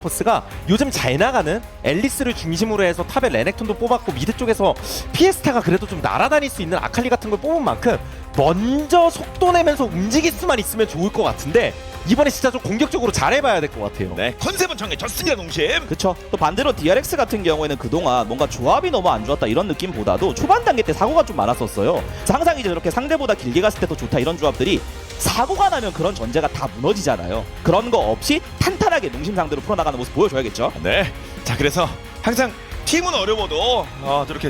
포스가 요즘 잘 나가는 앨리스를 중심으로 해서 탑에 레넥톤도 뽑았고 미드 쪽에서 피에스타가 그래도 좀 날아다닐 수 있는 아칼리 같은 걸 뽑은 만큼 먼저 속도 내면서 움직일 수만 있으면 좋을 것 같은데 이번에 진짜 좀 공격적으로 잘해봐야 될 것 같아요. 네, 컨셉은 정해졌습니다, 농심. 그쵸. 또 반대로 DRX 같은 경우에는 그동안 뭔가 조합이 너무 안 좋았다 이런 느낌보다도 초반 단계 때 사고가 좀 많았었어요. 그래서 항상 이제 이렇게 상대보다 길게 갔을 때 더 좋다 이런 조합들이 사고가 나면 그런 전제가 다 무너지잖아요. 그런 거 없이 탄탄하게 농심 상대로 풀어나가는 모습 보여줘야겠죠. 네, 자 그래서 항상 팀은 어려워도 저렇게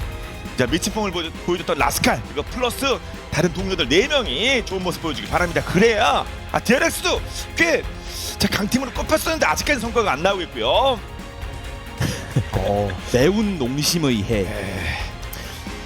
미치풍을 보여줬던 라스칼 이거 플러스 다른 동료들 4명이 좋은 모습 보여주기 바랍니다. 그래야 DRX도 꽤 강팀으로 꼽혔었는데 아직까지 성과가 안 나오고 있고요. 매운 농심의 해.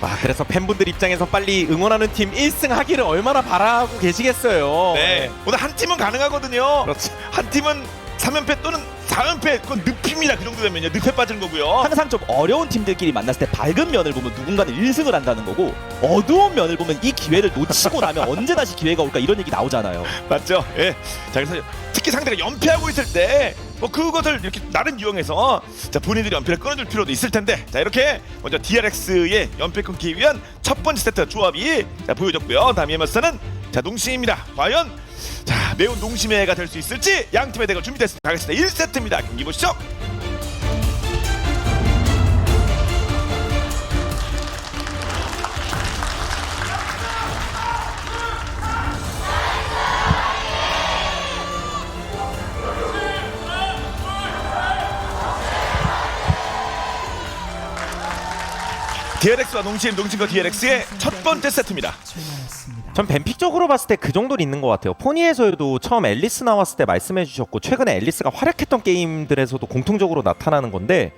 와, 그래서 팬분들 입장에서 빨리 응원하는 팀 1승 하기를 얼마나 바라고 계시겠어요. 네, 오늘 한 팀은 가능하거든요. 그렇죠. 한 팀은 3연패 또는 4연패 그건 늪입니다. 그 정도 되면요. 늪에 빠지는 거고요. 항상 좀 어려운 팀들끼리 만났을 때 밝은 면을 보면 누군가는 1승을 한다는 거고 어두운 면을 보면 이 기회를 놓치고 나면 언제 다시 기회가 올까 이런 얘기 나오잖아요. 맞죠? 예. 자 그래서 특히 상대가 연패하고 있을 때 뭐 그것을 이렇게 나름 이용해서 본인들이 연패를 끊어줄 필요도 있을 텐데 자 이렇게 먼저 DRX의 연패 끊기 위한 첫 번째 세트 조합이 보여졌고요. 다음 이에서는 농심입니다. 과연 매운 농심의 해가 될 수 있을지 양 팀의 대결 준비됐습니다. 가겠습니다. 1세트입니다. 경기 보시죠. DRX와 농심과 DRX의 첫 번째 세트입니다. 전 뱀픽적으로 봤을 때 그 정도는 있는 것 같아요. 포니에서도 처음 앨리스 나왔을 때 말씀해 주셨고 최근에 앨리스가 활약했던 게임들에서도 공통적으로 나타나는 건데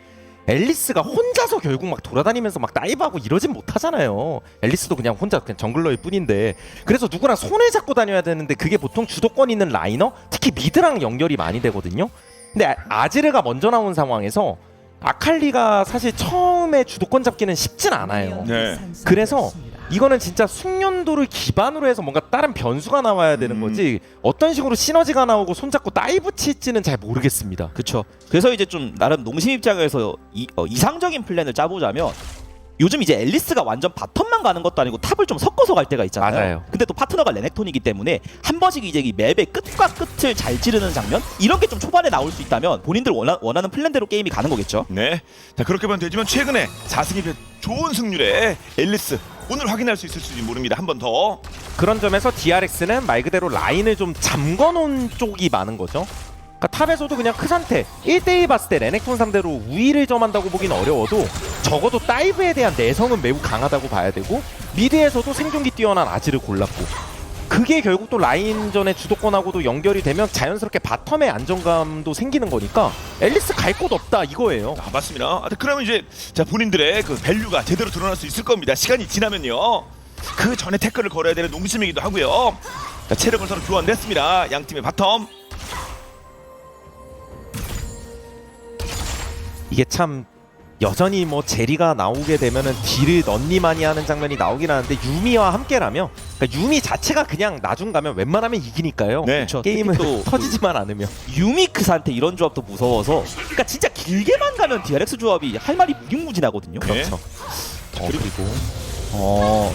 앨리스가 혼자서 결국 막 돌아다니면서 막 다이브하고 이러진 못하잖아요. 앨리스도 그냥 혼자 그냥 정글러일 뿐인데 그래서 누구랑 손을 잡고 다녀야 되는데 그게 보통 주도권 있는 라이너 특히 미드랑 연결이 많이 되거든요. 근데 아지르가 먼저 나온 상황에서 아칼리가 사실 처음에 주도권 잡기는 쉽진 않아요. 네. 그래서 이거는 진짜 숙련도를 기반으로 해서 뭔가 다른 변수가 나와야 되는 거지 어떤 식으로 시너지가 나오고 손잡고 다이브 칠지는 잘 모르겠습니다. 그쵸. 그래서 이제 좀 나름 농심 입장에서 이상적인 플랜을 짜보자면 요즘 이제 앨리스가 완전 바텀만 가는 것도 아니고 탑을 좀 섞어서 갈 때가 있잖아요. 맞아요. 근데 또 파트너가 레넥톤이기 때문에 한 번씩 이제 이 맵의 끝과 끝을 잘 찌르는 장면 이런 게 좀 초반에 나올 수 있다면 본인들 원하는 플랜대로 게임이 가는 거겠죠. 네. 자 그렇게 보면 되지만 최근에 4승 1패 좋은 승률의 앨리스 오늘 확인할 수 있을지 모릅니다. 한 번 더. 그런 점에서 DRX는 말 그대로 라인을 좀 잠궈놓은 쪽이 많은 거죠. 그러니까 탑에서도 그냥 크 상태 1대1 봤을 때 레넥톤 상대로 우위를 점한다고 보긴 어려워도 적어도 다이브에 대한 내성은 매우 강하다고 봐야 되고 미드에서도 생존기 뛰어난 아지를 골랐고 그게 결국 또 라인전의 주도권하고도 연결이 되면 자연스럽게 바텀의 안정감도 생기는 거니까 앨리스 갈 곳 없다 이거예요. 맞습니다. 그러면 이제 본인들의 그 밸류가 제대로 드러날 수 있을 겁니다. 시간이 지나면요. 그 전에 태클을 걸어야 되는 농심이기도 하고요. 체력을 서로 교환됐습니다. 양 팀의 바텀. 이게 참 여전히 뭐 제리가 나오게 되면은 딜을 넌니많이 하는 장면이 나오긴 하는데 유미와 함께라면 그러니까 유미 자체가 그냥 나중 가면 웬만하면 이기니까요. 네. 그쵸. 게임은 또 터지지만 않으면 유미크한테 이런 조합도 무서워서 그러니까 진짜 길게만 가면 DRX 조합이 할 말이 무궁무진하거든요. 네. 그렇죠. 그리고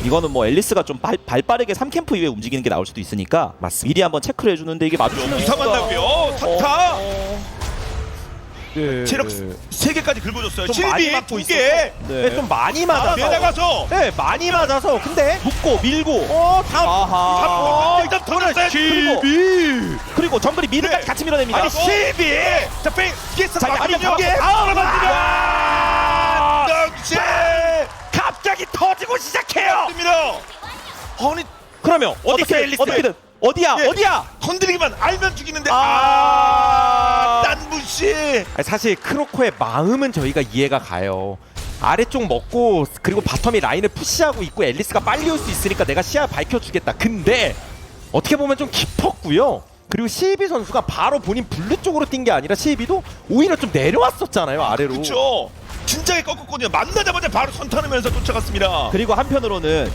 이거는 뭐 앨리스가 좀 발 빠르게 3캠프 이후에 움직이는 게 나올 수도 있으니까 맞습니다. 미리 한번 체크를 해주는데 이게 맞추면 이상한다고요. 타타. 네. 체력 3개까지 긁어줬어요. 좀 많이 실비 맞고 2개. 네, 좀 많이 맞아서 내려가서 네, 많이 맞아서 근데 묶고 밀고 아하 일단 터졌어요. 실비 그리고 정글이 미드까지 네. 같이 밀어냅니다. 아니 실비. 자 피해서 자, 막히는 잡아. 게 넉시. 갑자기 터지고 시작해요. 됩니다. 아니 그러면 어떻게 어떻게든 어디야 예. 어디야 건드리기만 알면 죽이는데 딴부씨. 사실 크로코의 마음은 저희가 이해가 가요. 아래쪽 먹고 그리고 바텀이 라인을 푸시하고 있고 앨리스가 빨리 올 수 있으니까 내가 시야 밝혀주겠다. 근데 어떻게 보면 좀 깊었고요. 그리고 실비 선수가 바로 본인 블루 쪽으로 뛴 게 아니라 실비도 오히려 좀 내려왔었잖아요. 아래로. 그렇죠. 진작에 꺾었거든요. 만나자마자 바로 선타하면서 쫓아갔습니다. 그리고 한편으로는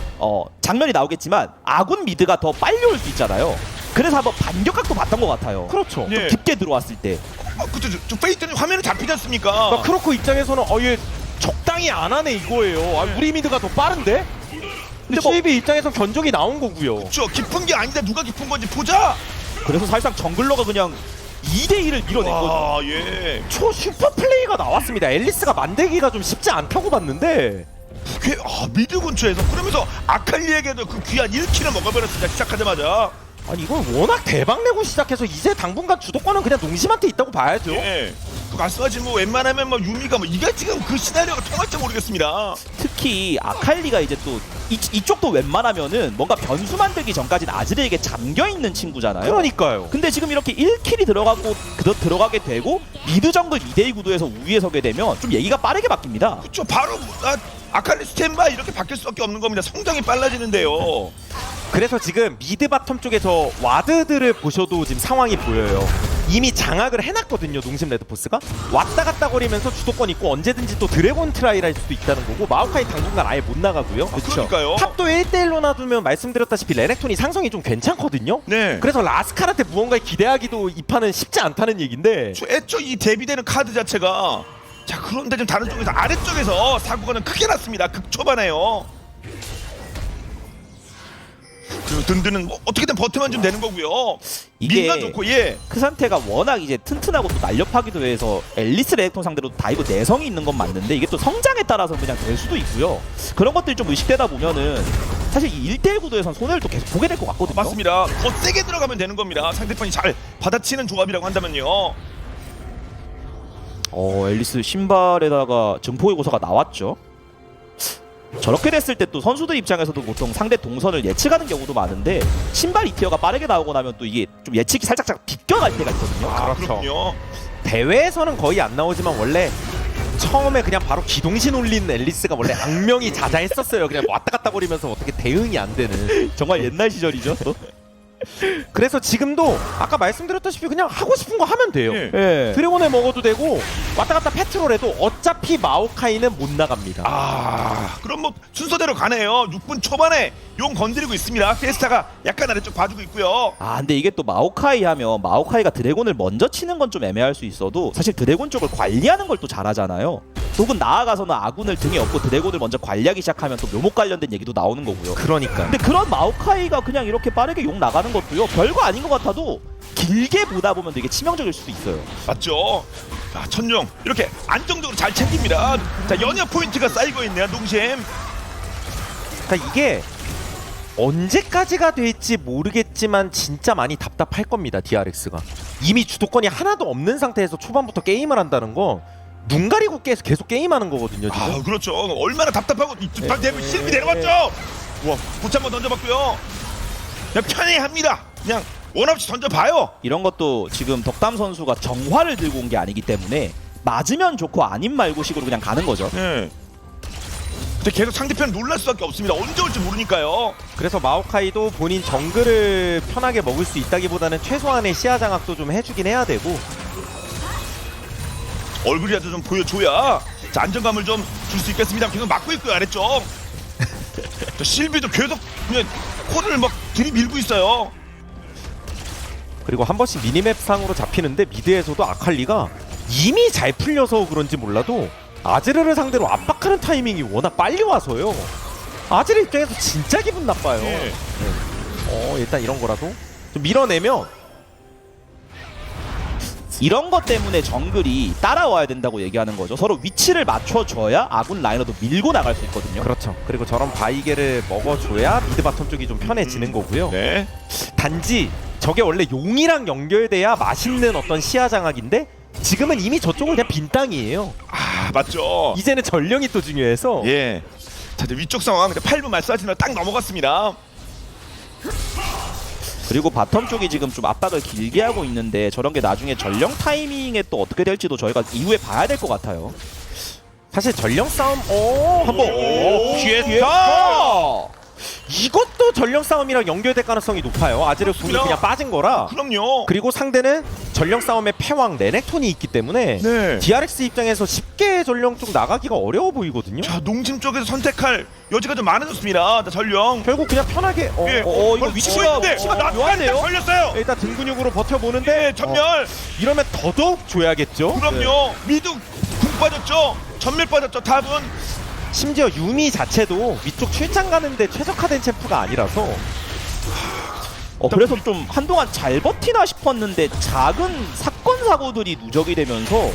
장면이 나오겠지만 아군 미드가 더 빨리 올 수 있잖아요. 그래서 한번 반격각도 봤던 것 같아요. 그렇죠. 예. 깊게 들어왔을 때. 그쵸. 저 페이트는 화면에 잡히지 않습니까? 그러니까 크로코 입장에서는 얘 적당히 안 하네 이거예요. 우리 미드가 더 빠른데? 근데 뭐- CB 입장에서 견적이 나온 거고요. 그쵸. 깊은 게 아니다. 누가 깊은 건지 보자. 그래서 사실상 정글러가 그냥 2대1을 밀어낸 거죠. 아, 예. 초 슈퍼 플레이가 나왔습니다. 앨리스가 만들기가 좀 쉽지 않다고 봤는데 미드 근처에서 그러면서 아칼리에게도 그 귀한 1킬을 먹어버렸습니다. 시작하자마자. 아니 이건 워낙 대박 내고 시작해서 이제 당분간 주도권은 그냥 농심한테 있다고 봐야죠. 예. 그 말씀하신 뭐 웬만하면 뭐 유미가 뭐 이게 지금 그 시나리오가 통할지 모르겠습니다. 특히 아칼리가 이제 또 이쪽도 웬만하면은 뭔가 변수 만들기 전까지는 아즈르에게 잠겨있는 친구잖아요. 그러니까요. 근데 지금 이렇게 1킬이 들어가게 되고 미드 정글 2대2 구도에서 우위에 서게 되면 좀 얘기가 빠르게 바뀝니다. 그쵸. 바로 아칼리 스탠바이 이렇게 바뀔 수밖에 없는 겁니다. 성장이 빨라지는데요. 그래서 지금 미드 바텀 쪽에서 와드들을 보셔도 지금 상황이 보여요. 이미 장악을 해놨거든요. 농심 레드포스가 왔다 갔다 거리면서 주도권 있고 언제든지 또 드래곤 트라이를 할 수도 있다는 거고 마오카이 당분간 아예 못 나가고요. 그러니까요. 탑도 1대1로 놔두면 말씀드렸다시피 레넥톤이 상성이 좀 괜찮거든요. 네. 그래서 라스칼한테 무언가를 기대하기도 이 판은 쉽지 않다는 얘기인데 애초 이 대비되는 카드 자체가 자 그런데 좀 다른 쪽에서 아래쪽에서 사고가 좀 크게 났습니다. 극 초반에요. 그리고 든든은 뭐 어떻게든 버텨만 좀 되는 거고요. 이게 민간 좋고 예. 그 상태가 워낙 이제 튼튼하고 또 날렵하기도 해서 앨리스 레넥톤 상대로 다이브 내성이 있는 건 맞는데 이게 또 성장에 따라서 그냥 될 수도 있고요. 그런 것들이 좀 의식되다 보면은 사실 이 1대1 구도에선 손해를 또 계속 보게 될 것 같거든요. 맞습니다. 더 세게 들어가면 되는 겁니다. 상대편이 잘 받아치는 조합이라고 한다면요. 앨리스 신발에다가 증폭의 고사가 나왔죠. 저렇게 됐을 때 또 선수들 입장에서도 보통 상대 동선을 예측하는 경우도 많은데 신발 2티어가 빠르게 나오고 나면 또 이게 좀 예측이 살짝 비껴갈 때가 있거든요. 그렇죠. 그렇군요. 대회에서는 거의 안 나오지만 원래 처음에 그냥 바로 기동신 올린 앨리스가 원래 악명이 자자했었어요. 그냥 왔다 갔다 거리면서 어떻게 대응이 안 되는. 정말 옛날 시절이죠. 또. 그래서 지금도 아까 말씀드렸다시피 그냥 하고 싶은 거 하면 돼요. 예. 예. 드래곤에 먹어도 되고 왔다 갔다 패트롤해도 어차피 마오카이는 못 나갑니다. 그럼 뭐 순서대로 가네요. 6분 초반에 용 건드리고 있습니다. 페스타가 약간 아래쪽 봐주고 있고요. 근데 이게 또 마오카이 하면 마오카이가 드래곤을 먼저 치는 건 좀 애매할 수 있어도 사실 드래곤 쪽을 관리하는 걸 또 잘하잖아요. 혹은 나아가서는 아군을 등에 업고 드래곤을 먼저 관리하기 시작하면 또 묘목 관련된 얘기도 나오는 거고요. 그러니까. 근데 그런 마오카이가 그냥 이렇게 빠르게 용 나가는 것도요, 별거 아닌 것 같아도 길게 보다 보면 되게 치명적일 수도 있어요. 맞죠? 자, 천룡 이렇게 안정적으로 잘 챙깁니다. 자, 연여 포인트가 쌓이고 있네요. 농심. 그러니까 이게 언제까지가 될지 모르겠지만 진짜 많이 답답할 겁니다. DRX가 이미 주도권이 하나도 없는 상태에서 초반부터 게임을 한다는 거 눈 가리고 계속 게임하는 거거든요. 지금. 그렇죠. 얼마나 답답하고 이 뒷판 대비 실비 내려갔죠. 와, 고치 한번 던져봤고요. 그냥 편해합니다. 그냥 원 없이 던져봐요. 이런 것도 지금 덕담 선수가 정화를 들고 온 게 아니기 때문에 맞으면 좋고 아님 말고 식으로 그냥 가는 거죠. 네. 근데 계속 상대편 놀랄 수밖에 없습니다. 언제 올지 모르니까요. 그래서 마오카이도 본인 정글을 편하게 먹을 수 있다기보다는 최소한의 시야 장악도 좀 해주긴 해야 되고. 얼굴이라도 좀 보여줘야 자, 안정감을 좀 줄 수 있겠습니다. 계속 막고 있고요. 아래쪽. 저 실비도 계속 그냥 코를 막 들이밀고 있어요. 그리고 한 번씩 미니맵 상으로 잡히는데 미드에서도 아칼리가 이미 잘 풀려서 그런지 몰라도 아즈르를 상대로 압박하는 타이밍이 워낙 빨리 와서요. 아즈르 입장에서 진짜 기분 나빠요. 예. 일단 이런 거라도 좀 밀어내면 이런 것 때문에 정글이 따라와야 된다고 얘기하는 거죠. 서로 위치를 맞춰줘야 아군 라이너도 밀고 나갈 수 있거든요. 그렇죠. 그리고 저런 바이게를 먹어줘야 미드 바텀 쪽이 좀 편해지는 거고요. 네. 단지 저게 원래 용이랑 연결돼야 맛있는 어떤 시야 장악인데 지금은 이미 저쪽은 그냥 빈 땅이에요. 맞죠. 이제는 전령이 또 중요해서 예. 자, 이제 위쪽 상황. 8분 말씀하시면 딱 넘어갔습니다. 그리고 바텀 쪽이 지금 좀 압박을 길게 하고 있는데 저런 게 나중에 전령 타이밍에 또 어떻게 될지도 저희가 이후에 봐야 될 것 같아요. 사실 전령 싸움 한번 피했다. 이것도 전령 싸움이랑 연결될 가능성이 높아요. 아즈르 궁이 그렇습니다. 그냥 빠진 거라. 그럼요. 그리고 상대는 전령 싸움의 패왕 레넥톤이 있기 때문에 네. DRX 입장에서 쉽게 전령 쪽 나가기가 어려워 보이거든요. 자, 농심 쪽에서 선택할 여지가 좀 많아졌습니다. 자, 전령. 결국 그냥 편하게 예. 이거 위치가 묘한데요? 걸렸어요. 일단 등 근육으로 버텨보는데 예, 전멸. 이러면 더더욱 줘야겠죠. 그럼요. 미드 궁 빠졌죠. 전멸 빠졌죠. 답은 심지어 유미 자체도 위쪽 출장 가는데 최적화된 챔프가 아니라서 그래서 좀 한동안 잘 버티나 싶었는데 작은 사건 사고들이 누적이 되면서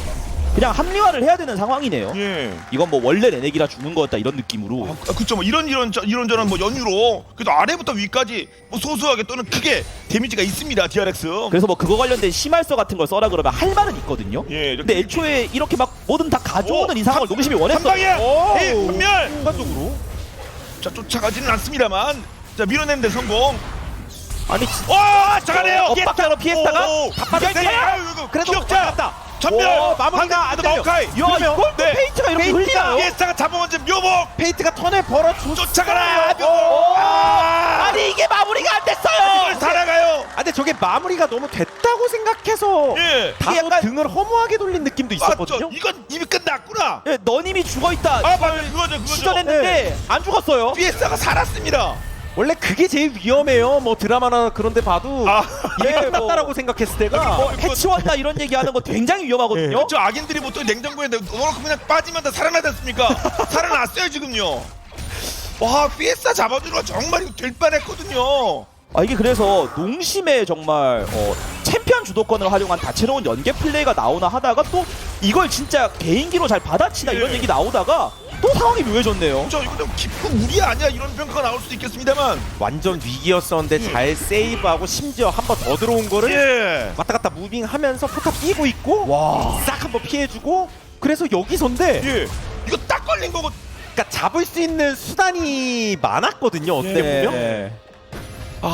그냥 합리화를 해야 되는 상황이네요. 예. 이건 뭐 원래 레넥이라 죽는 거였다 이런 느낌으로. 그쵸. 뭐 이런저런 뭐 연유로 그래도 아래부터 위까지 뭐 소소하게 또는 크게 데미지가 있습니다. DRX. 그래서 뭐 그거 관련된 심할서 같은 걸 써라 그러면 할 말은 있거든요. 예. 근데 애초에 이렇게 막 뭐든 다 가져오는 이 상황을 농심이 한 원했어. 방이야. 오. 예, 전멸. 순간적으로 자, 쫓아가지는 않습니다만 자, 밀어내는데 성공. 아니 와, 잘하네요. 엇박자로 피했다가 다 빠졌어요. 그래도 기억자. 맞았다. 전멸. 오, 마무리가 안 돼요. 마오카이. 야 그러면 이걸 또 네. 페이트가 이렇게 페이트가 흘리나요? 피에스타가 잡아먹은 묘목. 페이트가 턴을 벌어줬어요. 쫓아가라. 묘목. 오. 아, 아니 이게 마무리가 안 이걸 됐어요. 살아가요. 아 근데 저게 마무리가 너무 됐다고 생각해서 예. 다소 약간- 등을 허무하게 돌린 느낌도 맞죠. 있었거든요. 이건 이미 끝났구나. 예, 너님이 죽어 있다. 아, 맞아요. 그거죠. 시전했는데 안 죽었어요. 피에스타가 살았습니다. 원래 그게 제일 위험해요. 뭐 드라마나 그런데 봐도 아, 이게 예, 끝났다라고 생각했을 때가 뭐 해치웠다 이런 얘기하는 거 굉장히 위험하거든요. 저 악인들이 보통 냉장고에 넣어놓고 그냥 빠지면 다 살아나지 않습니까? 살아났어요 지금요. 와, 피에스타 잡아주는 거 정말 이거 될 뻔했거든요. 아 이게 그래서 농심의 정말 챔피언 주도권을 활용한 다채로운 연계 플레이가 나오나 하다가 또 이걸 진짜 개인기로 잘 받아치나 이런 예. 얘기 나오다가 또 상황이 묘해졌네요. 저 이거 좀 깊은 무리 아니야 이런 평가가 나올 수도 있겠습니다만. 완전 위기였었는데 잘 세이브하고 심지어 한 번 더 들어온 거를 예. 왔다 갔다 무빙하면서 포탑 끼고 있고 와. 싹 한번 피해주고 그래서 여기서인데 예. 이거 딱 걸린 거고. 그러니까 잡을 수 있는 수단이 많았거든요. 어떻게 보면 네. 저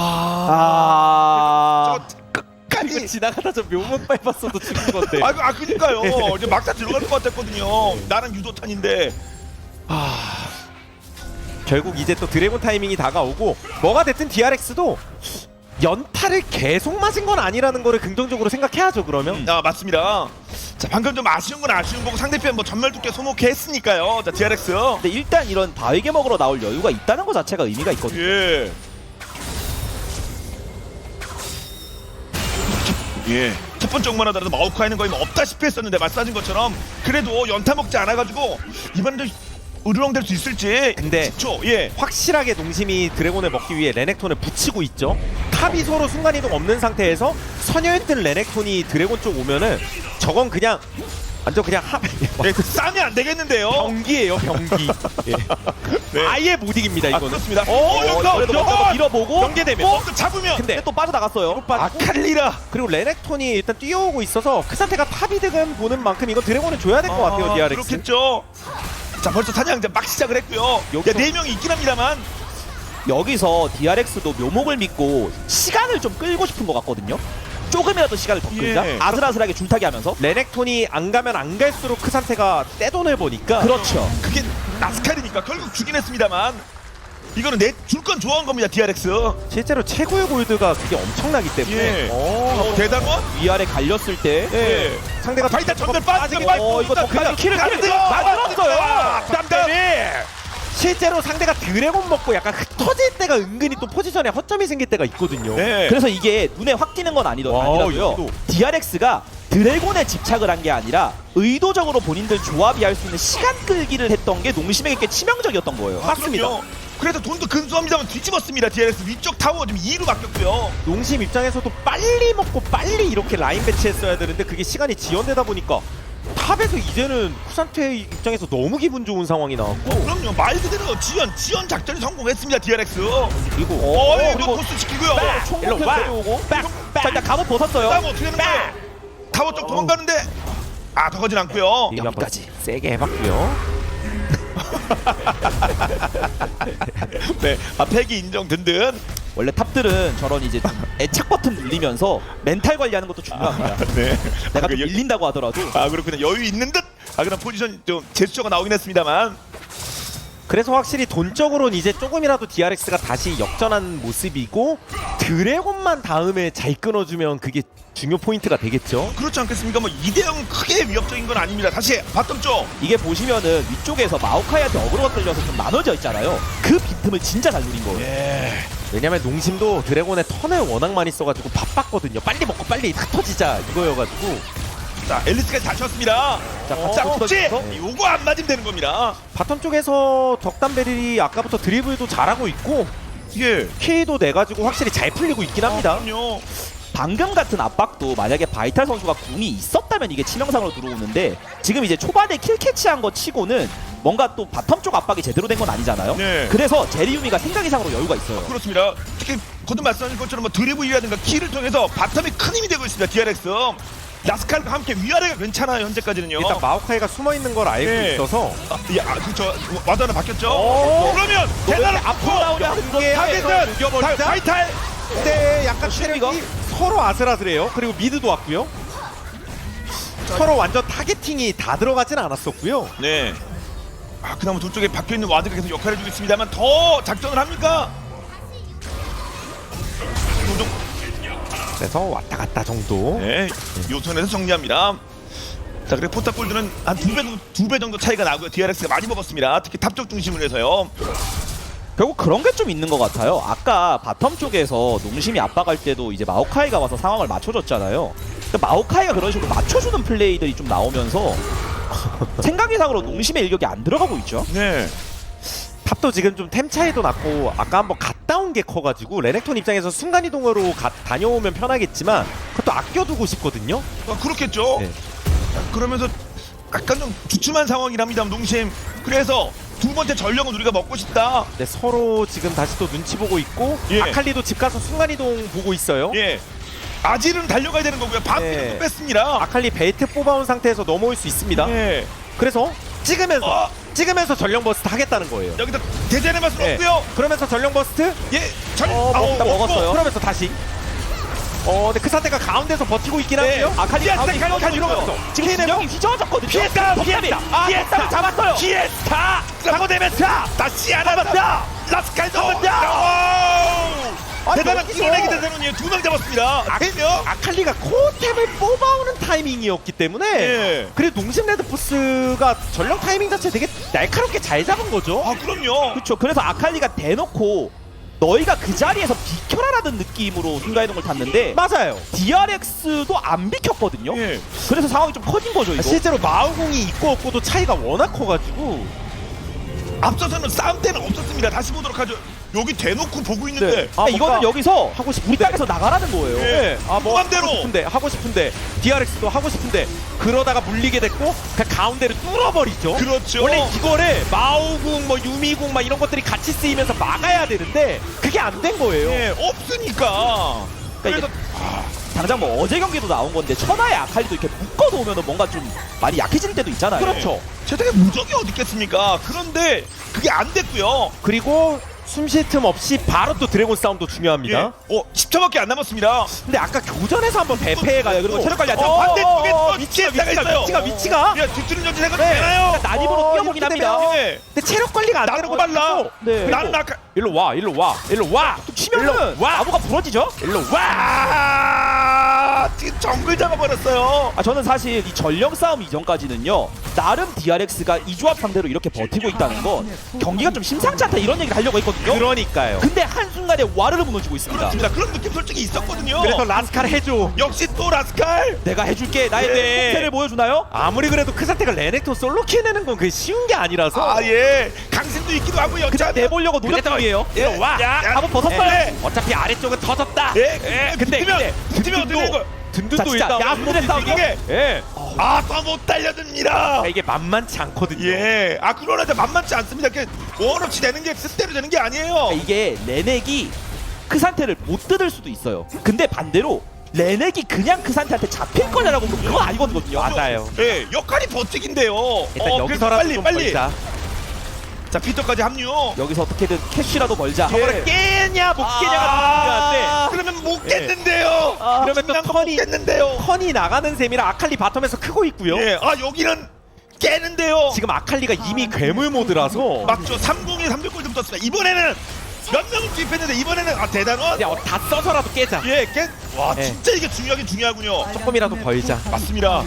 이거 끝까지. 지나가다 저 묘목 밟았어도 죽은 건데 그니까요. 이제 막다 들어갈 것 같았거든요. 나는 유도탄인데. 결국 이제 또 드래곤 타이밍이 다가오고 뭐가 됐든 DRX도 연타를 계속 맞은 건 아니라는 거를 긍정적으로 생각해야죠. 그러면 아, 맞습니다. 자, 방금 좀 아쉬운 건 아쉬운 거고 상대편 뭐 전멸 두께 소모케 했으니까요. 자, DRX. 근데 일단 이런 바위게 먹으러 나올 여유가 있다는 것 자체가 의미가 있거든요. 예. 예. 첫 번째 옥만 하더라도 마오카이는 거의 뭐 없다시피 했었는데 말씀하신 것처럼 그래도 연타 먹지 않아가지고 이번에도 으르렁댈 수 있을지. 근데 10초. 예. 확실하게 농심이 드래곤을 먹기 위해 레넥톤을 붙이고 있죠. 탑이 서로 순간이동 없는 상태에서 선여했던 레넥톤이 드래곤 쪽 오면은 저건 그냥 완전 그냥 네, 싸면 안 되겠는데요. 병기예요. 병기. 예. 네. 아예 못 이깁니다. 아, 이거는. 그렇습니다. 그래도 여기서 먼저 밀어보고 연계되면 잡으면. 근데 또 빠져나갔어요. 빠지고 아칼리라. 그리고 레넥톤이 일단 뛰어오고 있어서 그 상태가 탑이득은 보는 만큼 이건 드래곤을 줘야 될 것 같아요. DRX. 그렇겠죠. 자, 벌써 사냥전 막 시작을 했고요. 여기서- 4명이 있긴 합니다만. 여기서 DRX도 묘목을 믿고 시간을 좀 끌고 싶은 것 같거든요. 조금이라도 시간을 더 끌자. 예. 아슬아슬하게 줄타기 하면서. 레넥톤이 안 가면 안 갈수록 그 상태가 떼돈을 보니까 그렇죠. 그게 나스칼이니까 결국 주긴 했습니다만 이거는 내 줄 건 좋아한 겁니다. DRX. 실제로 최고의 골드가 그게 엄청나기 때문에 예. 대단원. 위아래 갈렸을 때. 예. 상대가 바이탈 전멸 빠지게 이거 덕분에 킬을 만들었어요. 땀땀이. 실제로 상대가 드래곤 먹고 약간 흩어질 때가 은근히 또 포지션에 허점이 생길 때가 있거든요. 네. 그래서 이게 눈에 확 띄는 건 아니라도요. 여기도. DRX가 드래곤에 집착을 한 게 아니라 의도적으로 본인들 조합이 할 수 있는 시간 끌기를 했던 게 농심에게 꽤 치명적이었던 거예요. 맞습니다. 그럼요. 그래서 돈도 근소합니다만 뒤집었습니다. DRX 위쪽 타워 지금 2로 바뀌었고요. 농심 입장에서도 빨리 먹고 빨리 이렇게 라인 배치했어야 되는데 그게 시간이 지연되다 보니까 탑에서 이제는 쿠산테 입장에서 너무 기분 좋은 상황이 나왔고 그럼요. 말 그대로 지연 작전이 성공했습니다. DRX. 그리고 이거 그리고 토스 지키고요. 총목표 일로 와. 데려오고 자 일단 갑옷 벗었어요. 다음 어떻게 되는 거예요? 타워 쪽 도망가는데 더 가진 않고요. 이거 한번 여기까지. 세게 해봤고요. 네, 팩이 인정 든든. 원래 탑들은 저런 이제 좀 애착 버튼 눌리면서 멘탈 관리하는 것도 중요합니다. 네. 내가 좀 밀린다고 하더라도 그렇군요. 여유 있는 듯. 그런 포지션 좀 제스처가 나오긴 했습니다만. 그래서 확실히 돈적으로는 이제 조금이라도 DRX가 다시 역전한 모습이고 드래곤만 다음에 잘 끊어주면 그게 중요 포인트가 되겠죠. 그렇지 않겠습니까? 뭐 2대0 크게 위협적인 건 아닙니다. 다시 바텀 쪽. 이게 보시면은 위쪽에서 마오카이한테 어그로가 끌려서 좀 나눠져 있잖아요. 그 빈틈을 진짜 잘 누린 거예요. 예. 왜냐면 농심도 드래곤의 턴을 워낙 많이 써가지고 바빴거든요. 빨리 먹고 빨리 흩어지자 이거여가지고. 자, 앨리스까지 다 쳤습니다. 자, 자, 같이 혹시 흩어져서. 요거 안 맞으면 되는 겁니다. 바텀 쪽에서 덕담베릴이 아까부터 드리블도 잘하고 있고 예. K도 내가지고 확실히 잘 풀리고 있긴 합니다. 그럼요. 방금 같은 압박도 만약에 바이탈 선수가 궁이 있었다면 이게 치명상으로 들어오는데 지금 이제 초반에 킬 캐치한 거 치고는 뭔가 또 바텀 쪽 압박이 제대로 된 건 아니잖아요. 네. 그래서 제리유미가 생각 이상으로 여유가 있어요. 그렇습니다. 특히 거듭 말씀하신 것처럼 뭐 드리블이라든가 키를 통해서 바텀이 큰 힘이 되고 있습니다. DRX. 라스칼과 함께 위아래가 괜찮아요. 현재까지는요. 일단 마오카이가 숨어있는 걸 알고 네. 있어서 그렇죠. 와드 하나 바뀌었죠. 오. 그러면 왜 대단한 이렇게 앞으로 나오냐? 타겟은 바이탈. 근데 약간 수비가? 체력이 서로 아슬아슬해요. 그리고 미드도 왔고요. 서로 완전 타겟팅이 다 들어가진 않았었고요. 네. 그나마 두 쪽에 박혀 있는 와드가 계속 역할을 해주고 있습니다만 더 작전을 합니까? 그래서 왔다 갔다 정도. 네. 요선에서 정리합니다. 자, 그리고 포탑골드는 한 두 배 정도 차이가 나고요. DRX가 많이 먹었습니다. 특히 탑쪽 중심으로 해서요. 결국 그런 게 좀 있는 것 같아요. 아까 바텀 쪽에서 농심이 압박할 때도 이제 마오카이가 와서 상황을 맞춰줬잖아요. 근데 마오카이가 그런 식으로 맞춰주는 플레이들이 좀 나오면서 생각 이상으로 농심의 일격이 안 들어가고 있죠. 네. 탑도 지금 좀 템 차이도 났고 아까 한번 갔다 온 게 커가지고 레넥톤 입장에서 순간이동으로 다녀오면 편하겠지만 그것도 아껴두고 싶거든요. 그렇겠죠. 네. 그러면서 약간 좀 주춤한 상황이랍니다. 농심. 그래서 두 번째 전령은 우리가 먹고 싶다. 네, 서로 지금 다시 또 눈치 보고 있고 예. 아칼리도 집 가서 순간이동 보고 있어요. 예. 아질은 달려가야 되는 거고요. 밤비는 네. 또 뺐습니다. 아칼리 베이트 뽑아온 상태에서 넘어올 수 있습니다. 예. 그래서 찍으면서 전령 버스트 하겠다는 거예요. 여기다 대전의 맛은 네. 없고요. 그러면서 전령 버스트 예. 먹었어요. 그러면서 다시 근데 그 상태가 가운데서 버티고 있긴 네. 하고요. 아칼리 피했다, 가운데 이러면서. 지금 진영이 휘저어졌거든요. 피했다. 피했다 잡았어요. 피했다. 사고되면서 다시 안았다. 라스칼 대단한 여기서 끌어내기 대단한 두명 잡았습니다. 아칼리가 코어템을 뽑아오는 타이밍이었기 때문에 예. 그리고 농심 레드포스가 전령 타이밍 자체 되게 날카롭게 잘 잡은 거죠. 그럼요. 그렇죠. 그래서 아칼리가 대놓고 너희가 그 자리에서 비켜라라는 느낌으로 순간이동을 탔는데 맞아요. DRX도 안 비켰거든요. 예. 그래서 상황이 좀 커진 거죠. 이거. 실제로 마우공이 있고 없고도 차이가 워낙 커가지고 앞서서는 싸움 때는 없었습니다. 다시 보도록 하죠. 여기 대놓고 보고 있는데. 아, 이거는 뭔가 여기서 하고 싶은데. 우리 땅에서 나가라는 거예요. 예. 맘대로 하고 싶은데 DRX도 하고 싶은데 그러다가 물리게 됐고 그 가운데를 뚫어버리죠. 그렇죠. 원래 이거를 마우궁 뭐 유미궁 막 이런 것들이 같이 쓰이면서 막아야 되는데 그게 안 된 거예요. 예, 없으니까. 그러니까 그래서 당장 뭐 어제 경기도 나온 건데 천하의 아칼리도 이렇게 묶어놓으면 뭔가 좀 많이 약해질 때도 있잖아요. 그렇죠. 세상에 무적이 어디 있겠습니까? 그런데 그게 안 됐고요. 그리고 숨쉴 틈 없이 바로 또 드래곤 싸움도 중요합니다. 예. 10초밖에 안 남았습니다. 근데 아까 교전에서 한번 배패해가지고 그리고 체력 관리 안 하고 반대쪽에 또 위치가 예, 뒤틀은 전지 생각 되나요? 그러니까 난입으로 뛰어보긴 이렇게 합니다. 되면 예. 근데 체력 관리가 안 되는 나도 거 빨라. 네. 나는 아까 일로 와. 또 치면은 나무가 부러지죠? 일로 와. 지금 정글 잡아버렸어요. 저는 사실 이 전령 싸움 이전까지는요 나름 DRX가 이 조합 상대로 이렇게 버티고 있다는 건 경기가 좀 심상치 않다 이런 얘기를 하려고 했거든요. 그러니까요. 근데 한순간에 와르르 무너지고 있습니다. 그렇습니다. 그런 느낌 솔직히 있었거든요. 그래서 라스칼 해줘. 역시 또 라스칼. 내가 해줄게 나의 네. 속세를 보여주나요? 아무리 그래도 그 상태가 레넥톤 솔로 키내는 건 그게 쉬운 게 아니라서. 예. 강심도 있기도 하고요. 그냥 내보려고 노력 중이에요. 일로 와. 한번 벗었어요. 예. 어차피 아래쪽은 터졌다. 근데 붙으면 어떻게 되는 거야? 든든도 자, 진짜 일단 야수들의 싸움이요? 이게 예. 더 못 달려듭니다. 이게 만만치 않거든요. 예. 그러나 만만치 않습니다. 이렇게 원없이 되는 게 뜻대로 되는 게 아니에요. 이게 레넥이 그 상태를 못 뜯을 수도 있어요. 근데 반대로 레넥이 그냥 그 상태한테 잡힐 거냐라고 그러면 그건 아니거든요. 맞아요. 예. 역할이 버티기인데요. 일단 그래서 여기서라도 좀 벌자. 자, 피터까지 합류. 여기서 어떻게든 캐시라도 벌자. 저거를 깨냐 못 깨냐가 중요한데 그러면 못 깼는데요. 그러면 또 턴이 깼는데요. 턴이 나가는 셈이라 아칼리 바텀에서 크고 있고요. 예. 여기는 깨는데요. 지금 아칼리가 이미 괴물 모드라서 맞죠. 302 300골 좀 떴습니다. 이번에는 몇 명을 투입했는데 이번에는 대단원. 그냥 다 써서라도 깨자. 와 네. 진짜 이게 중요하긴 중요하군요. 조금이라도 벌자. 맞습니다.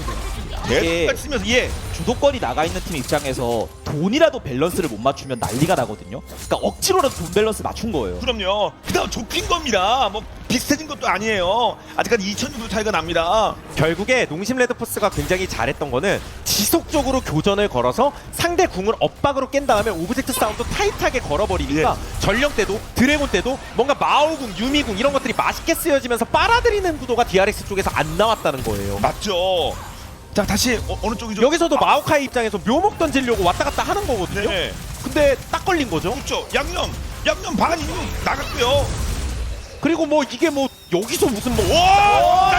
이게 계속 쓰면서 주도권이 나가 있는 팀 입장에서 돈이라도 밸런스를 못 맞추면 난리가 나거든요. 그러니까 억지로라도 돈 밸런스 맞춘 거예요. 그럼요. 그다음 좁힌 겁니다. 뭐 비슷해진 것도 아니에요. 아직까지 2,000 정도 차이가 납니다. 결국에 농심 레드포스가 굉장히 잘했던 거는 지속적으로 교전을 걸어서 상대 궁을 엇박으로 깬 다음에 오브젝트 싸움도 타이트하게 걸어버리니까 전령 때도 드래곤 때도 뭔가 마오궁, 유미궁 이런 것들이 맛있게 쓰여지면서 빨아들이는 구도가 DRX 쪽에서 안 나왔다는 거예요. 맞죠. 자 다시 어느 쪽이죠? 여기서도 마오카이 입장에서 묘목 던지려고 왔다 갔다 하는 거거든요. 네. 근데 딱 걸린 거죠. 그렇죠. 양념 반 이후 나갔고요. 그리고 뭐 이게 뭐 여기서 무슨 뭐 와!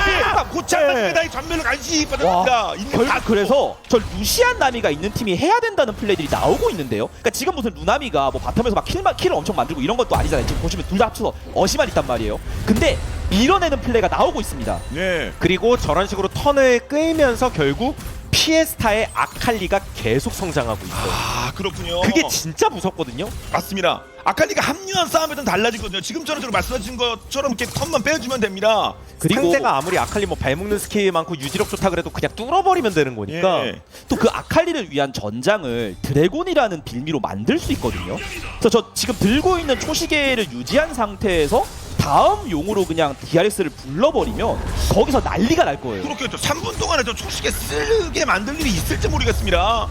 고창 네. 메다이 전멸을 간신히 받았습니다. 결국 그래서 저 루시안 나미가 있는 팀이 해야 된다는 플레이들이 나오고 있는데요. 그러니까 지금 무슨 루나미가 뭐 바텀에서 막 킬을 엄청 만들고 이런 것도 아니잖아요. 지금 보시면 둘 다 합쳐서 어시만 있단 말이에요. 근데 밀어내는 플레이가 나오고 있습니다. 네. 그리고 저런 식으로 턴을 끌면서 결국 피에스타의 아칼리가 계속 성장하고 있어요. 아 그렇군요. 그게 진짜 무섭거든요. 맞습니다. 아칼리가 합류한 싸움에는 달라지거든요. 지금처럼 말씀하신 것처럼 이렇게 턴만 빼주면 됩니다. 그리고 상대가 아무리 아칼리 뭐 발목는 스킬 많고 유지력 좋다 그래도 그냥 뚫어버리면 되는 거니까. 예. 또 그 아칼리를 위한 전장을 드래곤이라는 빌미로 만들 수 있거든요. 그래서 저 지금 들고 있는 초시계를 유지한 상태에서 다음 용으로 그냥 DRX를 불러버리면 거기서 난리가 날 거예요. 그렇겠죠. 3분 동안에 저 초시계 쓰게 만들 일이 있을지 모르겠습니다.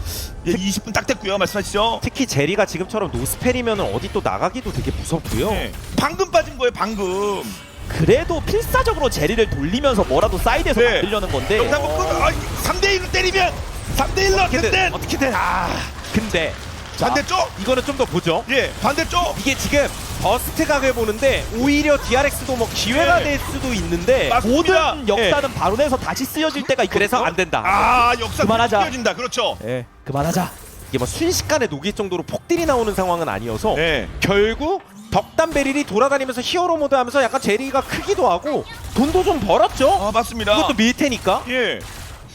예, 20분 딱 됐고요. 말씀하시죠. 특히 제리가 지금처럼 노스펠이면 어디 또 나가기도 되게 무섭고요. 네. 방금 빠진 거예요. 방금. 그래도 필사적으로 제리를 돌리면서 뭐라도 사이드에서 네. 만들려는 건데 여기서 한번 끊어. 3대1로 때리면 3대1로 근데 어떻게든 근데 반대쪽? 이거는 좀 더 보죠. 예, 반대쪽. 이게 지금 버스트 각을 보는데 오히려 DRX도 뭐 기회가 네. 될 수도 있는데 맞습니다. 모든 역사는 발언에서 다시 쓰여질 때가 있거든요. 그래서 안 된다. 아, 역사 그만하자. 뛰어진다. 그렇죠. 예, 그만하자. 이게 뭐 순식간에 녹일 정도로 폭딜이 나오는 상황은 아니어서 네. 결국 덕담 베릴이 돌아다니면서 히어로 모드 하면서 약간 제리가 크기도 하고 돈도 좀 벌었죠. 아, 맞습니다. 이것도 밀 테니까. 예.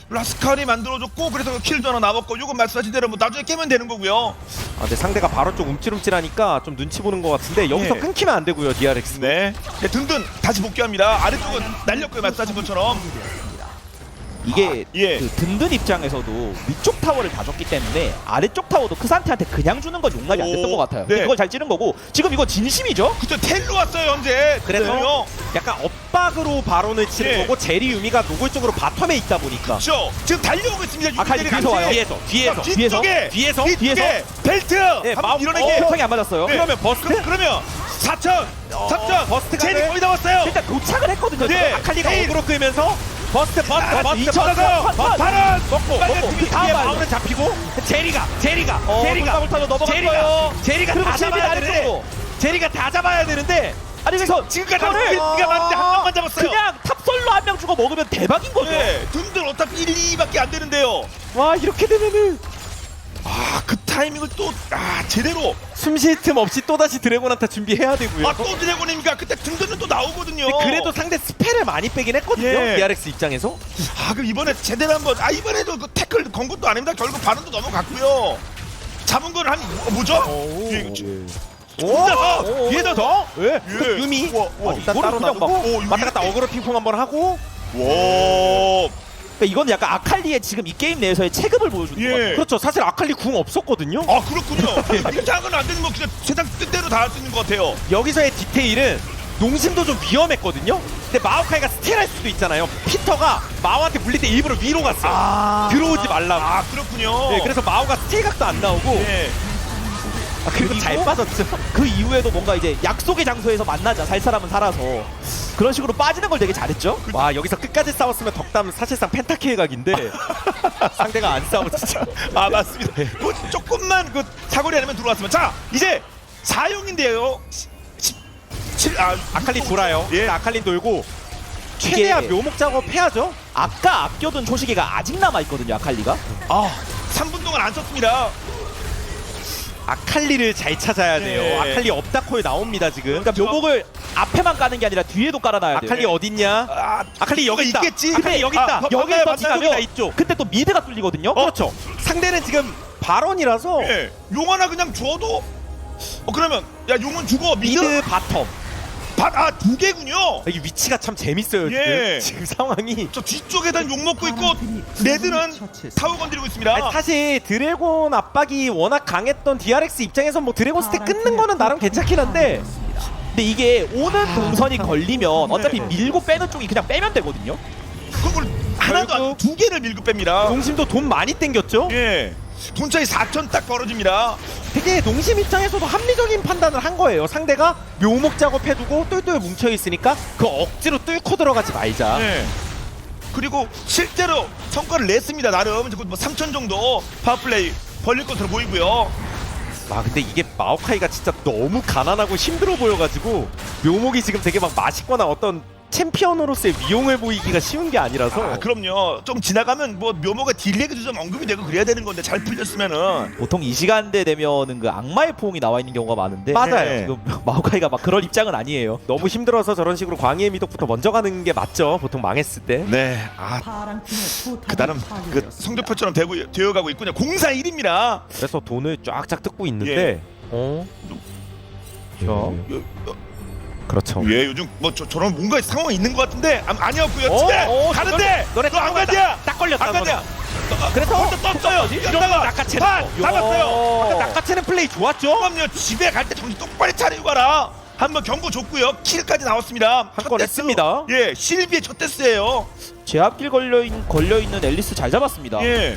라스칼이 만들어줬고 그래서 킬도 하나 남았고 요건 말씀하신 대로 뭐 나중에 깨면 되는 거고요. 아, 근데 상대가 바로 좀 움찔움찔하니까 좀 눈치 보는 것 같은데 여기서 네. 끊기면 안 되고요, DRX. 네. 네, 든든 다시 복귀합니다. 아래쪽은 날렸고요. 말씀하신 것처럼. 이게 예. 그 든든 입장에서도 위쪽 타워를 다 줬기 때문에 아래쪽 타워도 크산테한테 그냥 주는 건 용납이 안 됐던 것 같아요. 근데 네. 그걸 잘 찌른 거고 지금 이거 진심이죠? 그쵸, 텔로 왔어요 현재. 그래서 약간 엇박으로 바론을 치는 예. 거고 제리 유미가 노골적으로 바텀에 있다 보니까 그렇죠. 지금 달려오고 있습니다. 아칼리 유미들이 뒤에서 와요. 뒤에서 뒤쪽에 뒤에서 뒤쪽에 벨트. 네, 한번 마음- 밀어내게. 평이 안 맞았어요. 네. 그러면 버스트? 그러면 4천 3천 버스트가 제리 돼? 거의 다 왔어요. 일단 도착을 했거든요. 네. 아칼리가 에이. 어그로 끌면서 버스트 이천가요. 바론 먹고 그 다음 뒤에 말 마음을 잡히고 제리가 물타고 넘어갔어요. 제리가 그리고 다 실비 잡아야 되는데 아래쪽으로. 제리가 다 잡아야 되는데 아니 그래서 지금까지 이거를 우리가 맞는데 한 명만 잡았어요. 그냥 탑솔로 한 명 주고 먹으면 대박인 거죠. 네, 든든 어차피 1, 2밖에 안 되는데요. 와 이렇게 되면은 아, 그 타이밍을 또 제대로. 숨 쉴 틈 없이 또다시 드래곤한테 준비해야 되고요. 또 드래곤입니까? 그때 든든은 또 나오거든요. 근데 그래도 상대 스펠을 많이 빼긴 했거든요. 예. DRX 입장에서. 그럼 이번에 제대로 한번 이번에도 그 태클 건 것도 아닙니다. 결국 반응도 넘어갔고요. 잡은 걸 한 뭐죠? 혼자서 오, 뒤에다 더? 예. 예. 유미 일단 이거를 따로 그냥 놔두고 막- 왔다 갔다 어그로 핑퐁 한번 하고 와. 그러니까 이건 약간 아칼리의 지금 이 게임 내에서의 체급을 보여주는 예. 것 같아요. 그렇죠. 사실 아칼리 궁 없었거든요. 그렇군요. 이상은 안 되는 거 그냥 세상 뜻대로 다 할 수 있는 것 같아요. 여기서의 디테일은 농심도 좀 위험했거든요. 근데 마오카이가 스틸할 수도 있잖아요. 피터가 마오한테 물릴 때 일부러 위로 갔어요. 들어오지 말라고. 그렇군요. 네, 그래서 마오가 스틸각도 안 나오고 예. 그리고 잘 빠졌죠. 그 이후에도 뭔가 이제 약속의 장소에서 만나자 살 사람은 살아서 그런 식으로 빠지는 걸 되게 잘했죠. 와 여기서 끝까지 싸웠으면 덕담 사실상 펜타킬 각인데 상대가 안 싸워 진짜. 맞습니다. 뭐 조금만 그 사거리 안에만 들어왔으면 자 이제 4용인데요. 아칼리 돌아요. 예. 아칼리 돌고 최대한 이게- 묘목 작업해야죠. 아까 아껴둔 초시계가 아직 남아 있거든요. 아칼리가. 3분 동안 안 썼습니다. 아칼리를 잘 찾아야 돼요. 예. 아칼리 없다콜 나옵니다 지금. 그러니까 묘목을 앞에만 까는 게 아니라 뒤에도 깔아놔야 돼요. 아칼리 어딨냐? 아칼리 여기 있다. 있겠지. 아칼리 여기 있다. 아, 여기에서 이쪽이다 지나면 이쪽. 그때 또 미드가 뚫리거든요. 그렇죠. 상대는 지금 발언이라서 예. 용 하나 그냥 줘도 그러면 야 용은 주고 미드 미드 바텀. 두 개군요. 이게 위치가 참 재밌어요. 예. 지금 상황이. 저 뒤쪽에다 욕 먹고 있고 레드는 타워 건드리고 있습니다. 아니, 사실 드래곤 압박이 워낙 강했던 DRX 입장에서 뭐 드래곤 스택 끊는 거는 나름 괜찮긴 한데 근데 이게 오는 동선이 걸리면 어차피 밀고 빼는 쪽이 그냥 빼면 되거든요. 그걸 하나도 결국 두 개를 밀고 뺍니다. 농심도 돈 많이 땡겼죠. 예. 돈 차이 4천 딱 벌어집니다. 되게 농심 입장에서도 합리적인 판단을 한 거예요. 상대가 묘목 작업해두고 똘똘 뭉쳐있으니까 그 억지로 뚫고 들어가지 말자. 예. 그리고 실제로 성과를 냈습니다. 나름 뭐 3천 정도 파워플레이 벌릴 것으로 보이고요. 아 근데 이게 마오카이가 진짜 너무 가난하고 힘들어 보여가지고 묘목이 지금 되게 막 맛있거나 어떤 챔피언으로서의 위용을 보이기가 쉬운 게 아니라서 그럼요. 좀 지나가면 뭐 묘모가 딜렉도 좀 언급이 되고 그래야 되는 건데 잘 풀렸으면은 보통 이 시간대 되면은 그 악마의 포옹이 나와 있는 경우가 많은데 맞아요. 지금 마오카이가 막 그럴 입장은 아니에요. 너무 힘들어서 저런 식으로 광희의 미덕부터 먼저 가는 게 맞죠. 보통 망했을 때. 네. 그 나름 그 성적표처럼 되어가고 있군요. 041입니다. 그래서 돈을 쫙쫙 뜯고 있는데 그렇죠. 예, 요즘 뭐 저런 뭔가 상황이 있는 것 같은데 아니었고요. 어, 집에 어, 가는데 너네 너 안 가냐? 딱 걸렸다. 안 가냐? 그래서 먼저 떴어요. 이러다가 낚아채는 잡았어요. 아까 낚아채는 플레이 좋았죠? 그럼요. 집에 갈 때 정신 똑바로 차리고 가라. 한번 경고 줬고요. 킬까지 나왔습니다. 한 건 했습니다. 예, 실비의 첫 데스예요. 제압길 걸려있는 앨리스 잘 잡았습니다. 예.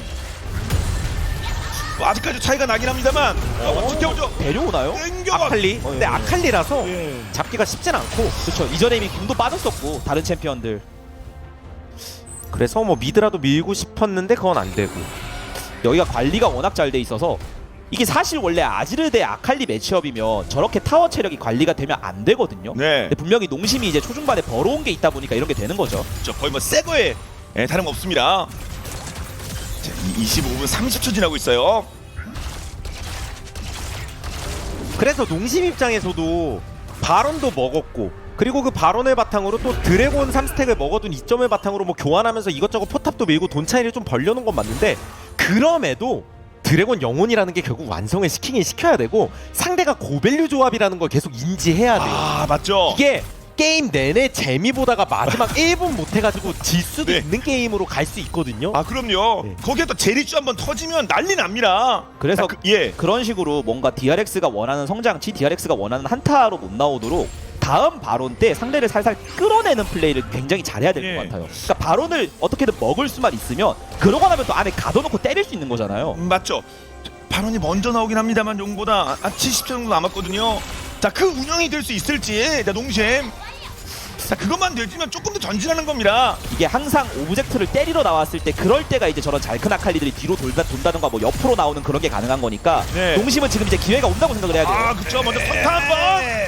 뭐 아직까지 차이가 나긴 합니다만 지켜보죠. 데려오나요? 땡겨가. 아칼리. 근데 아칼리라서 예. 잡기가 쉽진 않고 그렇죠. 이전에 이미 궁도 빠졌었고 다른 챔피언들 그래서 뭐 미드라도 밀고 싶었는데 그건 안 되고. 여기가 관리가 워낙 잘 돼 있어서 이게 사실 원래 아지르 대 아칼리 매치업이면 저렇게 타워 체력이 관리가 되면 안 되거든요. 네. 근데 분명히 농심이 이제 초중반에 벌어온 게 있다 보니까 이런 게 되는 거죠. 저 거의 뭐 새 거에 다름없습니다. 자, 25분 30초 지나고 있어요. 그래서 농심 입장에서도 바론도 먹었고 그리고 그 바론을 바탕으로 또 드래곤 3스택을 먹어둔 이점을 바탕으로 뭐 교환하면서 이것저것 포탑도 밀고 돈 차이를 좀 벌려놓은 건 맞는데 그럼에도 드래곤 영혼이라는 게 결국 완성을 시켜야 되고 상대가 고밸류 조합이라는 걸 계속 인지해야 돼요. 아, 맞죠. 이게 게임 내내 재미보다가 마지막 1분 못해가지고 질 수도 네. 있는 게임으로 갈 수 있거든요. 아, 그럼요. 네. 거기에 또 제리주 한번 터지면 난리 납니다. 그래서 예. 그런 식으로 뭔가 DRX가 원하는 성장치, DRX가 원하는 한타로 못 나오도록 다음 바론 때 상대를 살살 끌어내는 플레이를 굉장히 잘해야 될 것 예. 같아요. 그러니까 바론을 어떻게든 먹을 수만 있으면 그러고 나면 또 안에 가둬놓고 때릴 수 있는 거잖아요. 맞죠. 발언이 먼저 나오긴 합니다만 용보다 70초 정도 남았거든요. 자, 그 운영이 될 수 있을지. 자, 농심. 자, 그것만 되지면 조금 더 전진하는 겁니다. 이게 항상 오브젝트를 때리러 나왔을 때 그럴 때가 이제 저런 잘큰 아칼리들이 뒤로 돈다던가 뭐 옆으로 나오는 그런 게 가능한 거니까 네. 농심은 지금 이제 기회가 온다고 생각을 해야 돼요. 아, 그쵸. 먼저 선타 한번.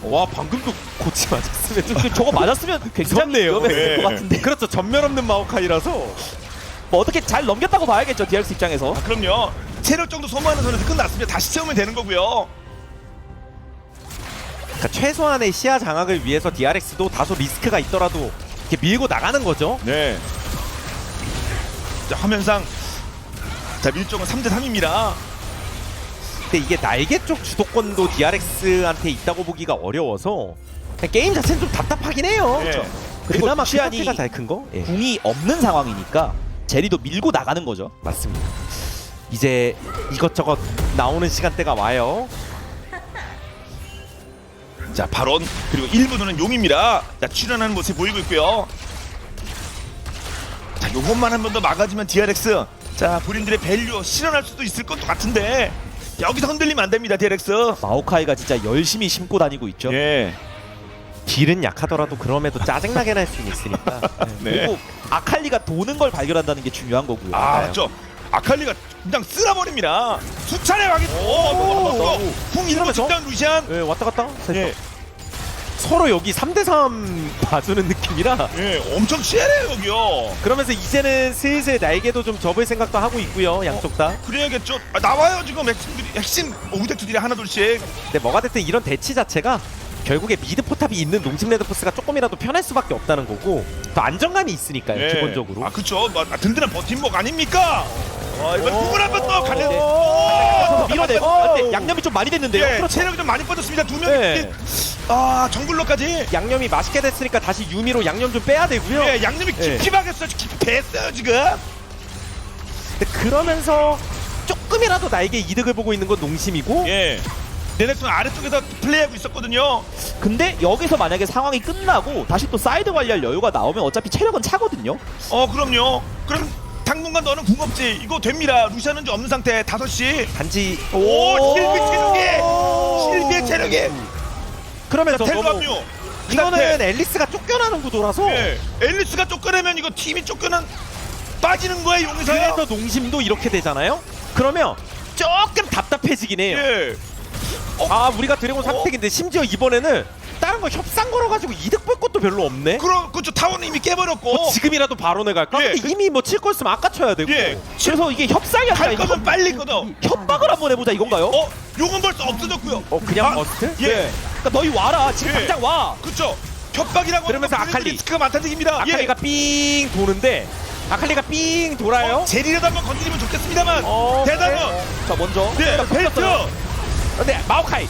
와 방금도 고치 맞았으면 저거 맞았으면 굉장히 무섭네요. 위험했을 것 같은데 그렇죠. 전면 없는 마오카이라서 뭐 어떻게 잘 넘겼다고 봐야겠죠 DRX 입장에서. 아, 그럼요. 체력 정도 소모하는 선에서 끝났습니다. 다시 채우면 되는 거고요. 그러니까 최소한의 시야 장악을 위해서 DRX도 다소 리스크가 있더라도 이렇게 밀고 나가는 거죠. 네. 자, 화면상 자, 밀정은 3대3입니다. 근데 이게 날개 쪽 주도권도 DRX한테 있다고 보기가 어려워서 그냥 게임 자체는 좀 답답하긴 해요. 네. 그리고 그나마 루시안이 가 잘 큰 거? 예. 궁이 없는 상황이니까 제리도 밀고 나가는 거죠. 맞습니다. 이제 이것저것 나오는 시간대가 와요. 자, 발언 그리고 1부는 용입니다. 자, 출연하는 모습 보이고 있고요. 자, 요것만 한 번 더 막아주면 DRX 자, 본인들의 밸류 실현할 수도 있을 것도 같은데 여기서 흔들리면 안 됩니다. DRX. 마오카이가 진짜 열심히 심고 다니고 있죠. 예. 딜은 약하더라도 그럼에도 짜증나게 날 수는 있으니까. 네. 그리고 아칼리가 도는 걸 발견한다는 게 중요한 거고요. 아, 맞죠. 아칼리가 그냥 쓸어버립니다. 두 차례 가겠. 궁 이러면 적당 루시안. 예, 왔다 갔다. 예. 서로 여기 3대3 봐주는 느낌이라 예, 엄청 치열해요 여기요. 그러면서 이제는 슬슬 날개도 좀 접을 생각도 하고 있고요. 양쪽 다. 그래야겠죠. 아, 나와요 지금 핵심 오브젝트들이 하나둘씩. 근데 뭐가 됐든 이런 대치 자체가 결국에 미드 포탑이 있는 농심 레드포스가 조금이라도 편할 수밖에 없다는 거고 더 안정감이 있으니까요. 예. 기본적으로. 아, 그쵸. 든든한 버팀목 아닙니까? 와, 이번 궁을 갈려. 밀어내고 근데 양념이 좀 많이 됐는데요. 예, 그렇죠. 체력이 좀 많이 빠졌습니다. 두 명이. 네. 아, 정글로까지. 양념이 맛있게 됐으니까 다시 유미로 양념 좀 빼야 되고요. 예, 양념이 깊이 박였어요. 깊이 뱄어요 지금. 근데 그러면서 조금이라도 나에게 이득을 보고 있는 건 농심이고 예. 네넥슨 아래쪽에서 플레이하고 있었거든요. 근데 여기서 만약에 상황이 끝나고 다시 또 사이드 관리할 여유가 나오면 어차피 체력은 차거든요. 그럼요. 그럼 당분간 너는 궁 없지. 이거 됩니다. 루시아는 좀 없는 상태. 5시. 단지 오, 실비 체력이. 실비의 체력이. 그러면서 텔로 너무 합류. 이거는 앨리스가 쫓겨나는 구도라서 예. 앨리스가 쫓겨내면 이거 팀이 쫓겨난 빠지는 거예요, 용서요. 그래서 농심도 이렇게 되잖아요. 그러면 조금 답답해지긴 해요. 예. 아 우리가 드래곤 선택인데 심지어 이번에는 다른 거 협상 걸어가지고 이득 볼 것도 별로 없네. 그렇죠. 타워는 이미 깨버렸고. 뭐 지금이라도 발언을 갈까? 예. 근데 이미 뭐 칠 거였으면 아까 쳐야 되고. 예. 그래서 이게 협상이 갈 아니라 거면 빨리 거둬. 협박을 한번 해보자 이건가요? 요건 벌써 없어졌고요. 그냥 아, 버스트? 예. 그러니까 너희 와라 지금 예. 당장 와. 그렇죠. 협박이라고 그러면서 하는 건 아칼리. 리스크가 많다는 얘기입니다. 아칼리가 삥 도는데 아칼리가 삥 돌아요. 제리라도 한번 건드리면 좋겠습니다만. 대단은. 자 먼저 네, 벨트. 근데 마오카이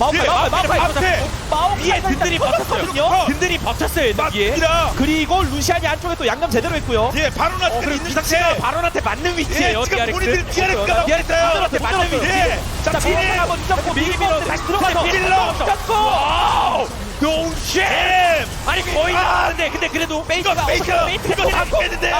위에 든든히 버텼거든요. 든든히 버텼어요. 여기에. 맞습니다. 그리고 루시안이 안쪽에 또 양념 제대로 했고요. 예, 바로나 그리고 있는 비상시가 상태. 바론한테 맞는 위치예요. 예, 지금 본인들이 DRX가 바론한테 맞는 위치. 예. 자, 비리 비리. 한번 잡고 밀리면 다시 들어가서 찔러. 와우. 농심. 아니 거의 아, 나왔는데 근데 그래도 이거 페이크. 이거 다 뺐는데요.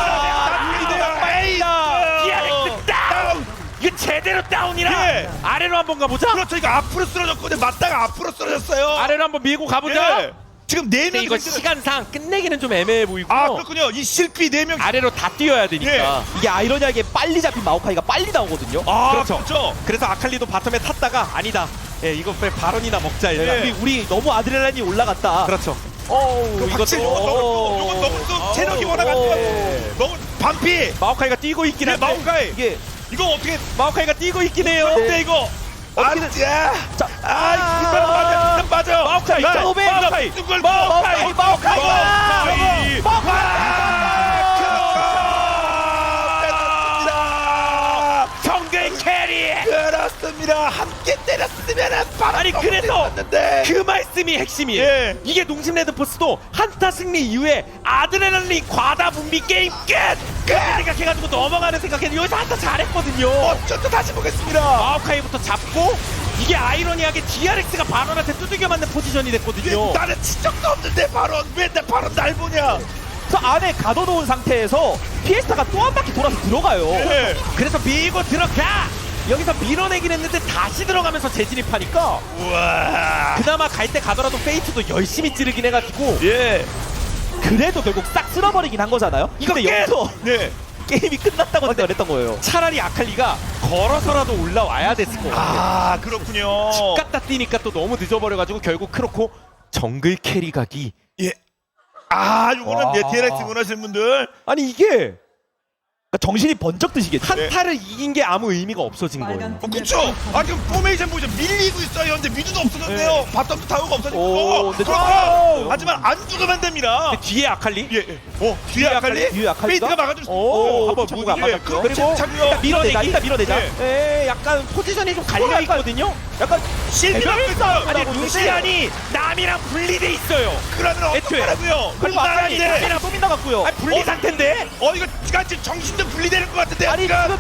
DRX 다운. 이거 제대로 다운이라. 예. 아래로 한번 가보자. 그렇죠. 이거 앞으로 쓰러졌거든요. 맞다가 앞으로 쓰러졌어요. 아래로 한번 밀고 가보자. 예. 지금 4명. 근데 이거 시간상 끝내기는 좀 애매해 보이고. 아, 그렇군요. 이 실비 4명. 아래로 다 뛰어야 되니까. 이게 아이러니하게 빨리 잡힌 마오카이가 빨리 나오거든요. 그렇죠. 그래서 아칼리도 바텀에 탔다가 아니다. 예, 이거 발언이나 먹자. 예. 우리 너무 아드레날린이 올라갔다. 그렇죠. 확실히 요건 너무 또 체력이 워낙 안 좋아요. 너무 반피. 마오카이가 뛰고 있긴 네, 한데. 마오카이. 이게 이거 어떻게 마오카이가 뛰고 있긴 해요. 근데 이거 어떻게든- 자, 이빨 맞아, 이빨 맞아. 마오카이, 자, 2,500. 마오카이, 마오카이, 마오카이, 마오카이. 정글 캐리. 그렇습니다. 함께 때렸으면 바로 아니 그래서 데 그 말씀이 핵심이에요. 예. 이게 농심 레드포스도 한타 승리 이후에 아드레날린 과다 분비 게임 끝. 그렇게 생각해가지고 넘어가는 생각했는데 여기서 한타 잘했거든요. 어쩌다 다시 보겠습니다. 마오카이부터 잡고 이게 아이러니하게 DRX가 바론한테 두들겨 맞는 포지션이 됐거든요. 나는 친척도 없는데 바로 날 보냐? 저 안에 가둬놓은 상태에서 피에스타가 또 한 바퀴 돌아서 들어가요. 예. 그래서 밀고 들어가. 여기서 밀어내긴 했는데 다시 들어가면서 재진입하니까 우와. 그나마 갈 때 가더라도 페이트도 열심히 찌르긴 해가지고 예. 그래도 결국 싹 쓸어버리긴 한 거잖아요. 이거 근데 여기서 네. 게임이 끝났다고 생각을 했던 거예요. 차라리 아칼리가 걸어서라도 올라와야 됐을 것 같아요. 아, 그렇군요. 집 갖다 뛰니까 또 너무 늦어버려가지고 결국 크로코 정글 캐리 가기. 예. 아, 요거는 와. DRX 원하시는 분들. 아니 이게 그러니까 정신이 번쩍 드시겠죠. 한타를 이긴 게 아무 의미가 없어진 거예요. 그쵸? 아, 지금 포메이션 보죠. 밀리고 있어요. 근데 미드도 없어졌네요. 바텀도 타워가 오, 없어지고. 근데 그렇죠. 하지만 안 죽으면 됩니다. 근데 뒤에 아칼리? 예, 예. 뒤에 아칼리? 뒤에 아칼리가? 페이트가 막아줄 수 오, 한번 참고가 안 무기. 막았죠. 그리고 일단 밀어내자. 일단 밀어내자. 예. 약간 포지션이 좀 갈려 있거든요. 약간 실비가 있어요. 아니 루시안이 남이랑 분리돼 있어요. 그러면 애초에. 어떡하라고요? 그리고 아칼리 네. 남이랑 또 빗나갔고요. 아니 분리 상태인데. 이거 지금 정신도 분리되는 것 같은데. 아니, 지금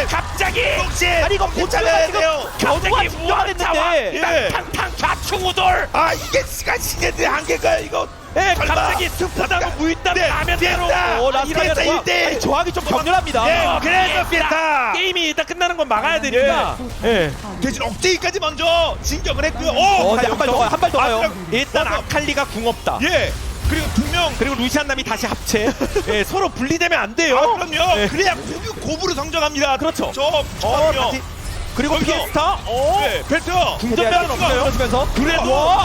갑자기. 혹시 아니 이거 정신 고쳐야 차려야 지금 돼요. 겨우가 중요했는데. 예. 탕탕 좌충우돌. 아, 이게 시간 신경의 한계가요, 이거. 예, 설마. 갑자기 스프다고 무있다 네, 라면대로. 피했다. 라스카이가 피했다, 조합, 1대1. 아니 조합이 좀 격렬합니다. 예, 그래서 피했다. 게임이 일단 끝나는 건 막아야 되니까. 예. 대신 억제기까지 먼저 진격을 했고요. 근데 한 발 더 가요. 한 발 더 가요. 일단 아칼리가 궁 없다. 예. 그리고 2명. 그리고 루시안 남이 다시 합체. 예, 서로 분리되면 안 돼요. 아, 그럼요. 예. 그래야 고부로 성장합니다. 그렇죠. 저요. 다시. 그리고 거기서. 피에스타. 네, 벨트. 궁전면은 없어요. 그러면서 그래도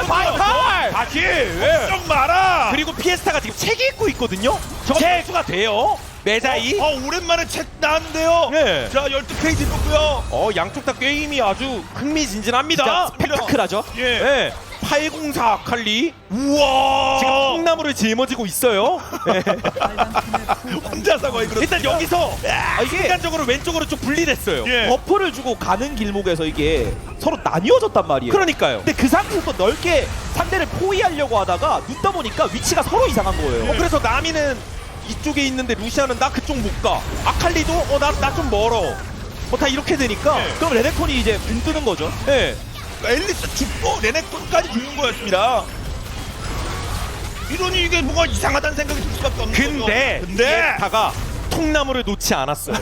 바이칼. 다시. 예. 좀 마라. 그리고 피에스타가 지금 책이 입고 있거든요. 저거 재수가 돼요. 메자이. 오랜만에 책 나왔는데요. 네. 자, 12페이지 뽑고요. 양쪽 다 게임이 아주 흥미진진합니다. 진짜 스펙타클하죠. 예. 예. 804 아칼리 우와. 지금 콩나물을 짊어지고 있어요. 혼자서 거의 그렇. 일단 여기서 이게 순간적으로 왼쪽으로 좀 분리됐어요. 예. 버프를 주고 가는 길목에서 이게 서로 나뉘어졌단 말이에요. 그러니까요. 근데 그 상태에서 또 넓게 상대를 포위하려고 하다가 눕다 보니까 위치가 서로 이상한 거예요. 그래서 나미는 이쪽에 있는데 루시아는 나 그쪽 못 가. 아칼리도 나 좀 멀어. 뭐 다 이렇게 되니까. 네. 그럼 레넥톤이 이제 붕 뜨는 거죠. 네. 앨리스 죽고 레넥톤까지 죽는 거였습니다. 이러니 이게 뭐가 이상하다는 생각이 들 수밖에 없는 거죠. 근데 다가 통나무를 놓지 않았어요.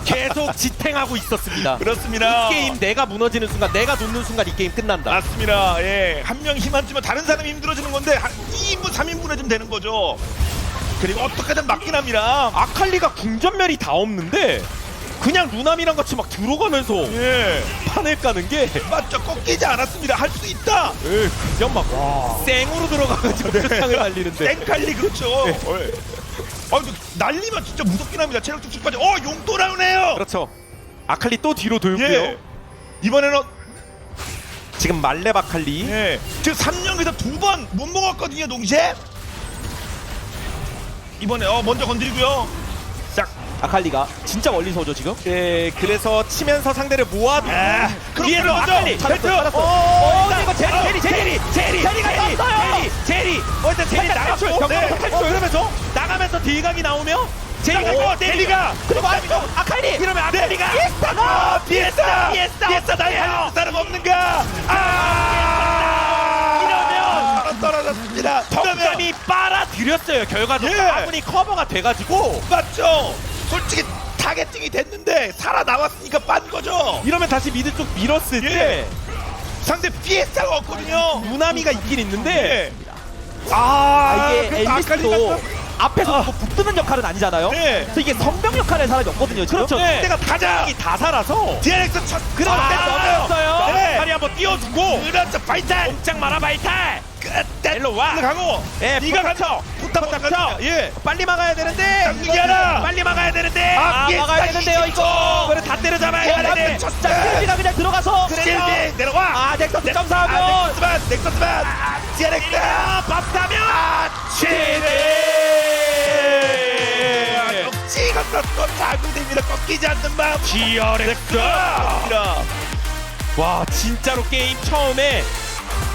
계속 지탱하고 있었습니다. 그렇습니다. 이 게임 내가 무너지는 순간, 내가 놓는 순간 이 게임 끝난다. 맞습니다. 예. 한 명 힘안 주면 다른 사람이 힘들어지는 건데 한 2인분, 3인분 해주면 되는 거죠. 그리고 어떻게든 막긴 합니다. 아칼리가 궁전멸이 다 없는데 그냥 루남이랑 같이 막 들어가면서 예. 판을 까는 게 맞죠. 꺾이지 않았습니다. 할 수 있다. 그냥 막 쌩으로 들어가가지고 세상을 날리는데 땡칼리 그렇죠. 예. 근데 날리면 진짜 무섭긴 합니다. 체력 쭉쭉 빠져. 용 또 나오네요. 그렇죠. 아칼리 또 뒤로 돌고요. 예. 이번에는 지금 말렙 아칼리 예. 지금 3년에서 2번 못 먹었거든요. 동시에. 이번에 먼저 건드리고요. 싹. 아칼리가 진짜 멀리서 오죠 지금. 예, 그래서 치면서 상대를 모아두고 그럼 위에서 들어가죠. 아칼리 잘했어요, 벨트! 잘했어요. 일단 이거 제리가 떴어요. 제리 일단 제리 탈출, 나갔고 병력 탈출. 그러면서 나가면서 딜각이 나오면 제리가 제리가 그리고 안쪽 아칼리. 이러면 아칼리가 피했다 나의 사람 없는가? 이러면 떨어졌습니다. 덕담이 빨아들였어요. 결과적으로 예. 아군이 커버가 돼가지고 맞죠? 솔직히 타겟팅이 됐는데 살아나왔으니까 빤 거죠. 이러면 다시 미드 쪽 밀었을 예. 때 상대 피해자가 없거든요. 무나미가 있긴 있는데 이게 그래서 엘리스도 앞에서 뭐 붙드는 역할은 아니잖아요. 네. 그래서 이게 성병 역할의 사람이 없거든요. 지금. 그렇죠. 네. 상대가 가장이 다 살아서 DRX 첫 그래서 넘어졌어요. 네. 다리 한번 띄워주고 그렇죠. 파이탈. 꼼짝 마라 바이탈. 끝. 일로 와. 가고. 예, 네가 붙어. 포탑 붙어. 예. 빨리 막아야 되는데. 당기기 하나. 빨리 막아야 되는데. 막아야 되는데요 이거. 그래 다 때려잡아야 되는데. 쳤다. 자, 스틸비가 그냥 들어가서 실비 내려와. 넥서스 점사하면 넥서스만. DRX. 밥사면. 역시 이것도 또 자구됩니다. 꺾이지 않는 마음. DRX. 와 진짜로 게임 처음에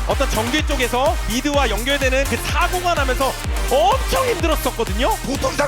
어떤 전개 쪽에서 미드와 연결되는 그 사고가 나면서 엄청 힘들었었거든요. 보통 사